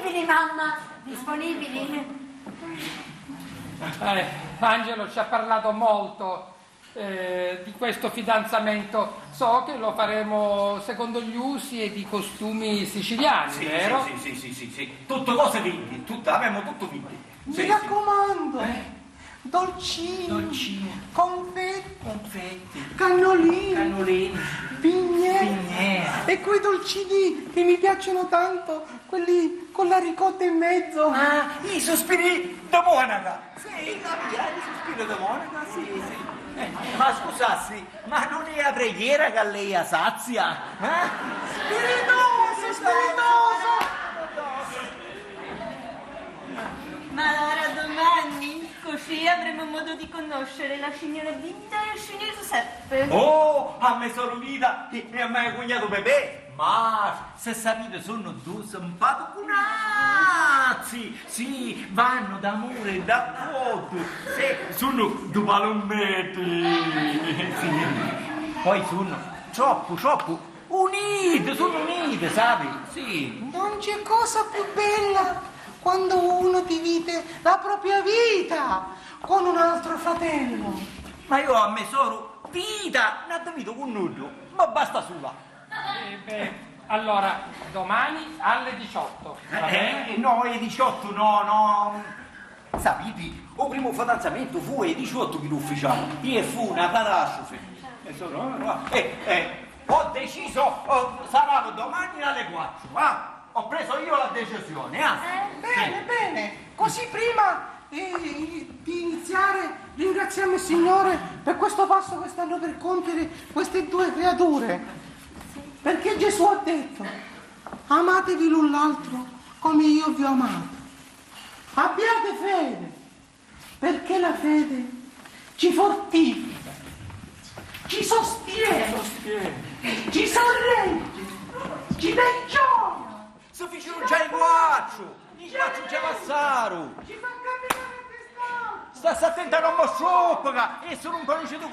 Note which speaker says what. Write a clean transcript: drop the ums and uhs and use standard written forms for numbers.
Speaker 1: Disponibili, mamma, disponibili.
Speaker 2: Angelo ci ha parlato molto di questo fidanzamento. So che lo faremo secondo gli usi e i costumi siciliani,
Speaker 3: Sì,
Speaker 2: vero?
Speaker 3: sì. Tutto cose vinti, abbiamo tutto vinti.
Speaker 4: Mi raccomando, dolcini, confetti, cannolini, pignere. E quei dolcini che mi piacciono tanto, quelli con la ricotta in mezzo.
Speaker 3: Ah, i sospiri da monaca. Sì, capire, i sospiri da monaca, sì. Ma scusassi, ma non è la preghiera che lei sazia?
Speaker 4: Spiritoso!
Speaker 5: Ma allora domani, così avremo modo di conoscere la signora Vinta e il signor Giuseppe.
Speaker 3: Oh, a me sono vita e a me cognato Pepe. Ma se sapete sono due simpaticunazzi, sì, vanno d'amore e d'accordo, sì, sono due palommetti, sì. Poi sono troppo unite, sai? Sì.
Speaker 4: Non c'è cosa più bella quando uno divide la propria vita con un altro fratello.
Speaker 3: Ma io a me sono vita, non ho vinto con nulla, ma basta sola.
Speaker 2: Allora, domani alle 18, va bene?
Speaker 3: No, è 18, no. Sapete, il primo fidanzamento fu ai 18 che ufficiale e fu una catastrofe. Ho deciso, sarà domani alle 4, ho preso io la decisione.
Speaker 4: Bene. Così prima di iniziare ringraziamo il Signore per questo passo che stanno per compiere queste due creature. Perché Gesù ha detto, amatevi l'un l'altro come io vi ho amato. Abbiate fede, perché la fede ci fortifica, ci sostiene, ci sorregge, ci dà gioia.
Speaker 3: Se fecero già il guaccio già passarono.
Speaker 4: Ci fa camminare a testa alta.
Speaker 3: Stai attento a non mi scioppa, e sono un conosciuto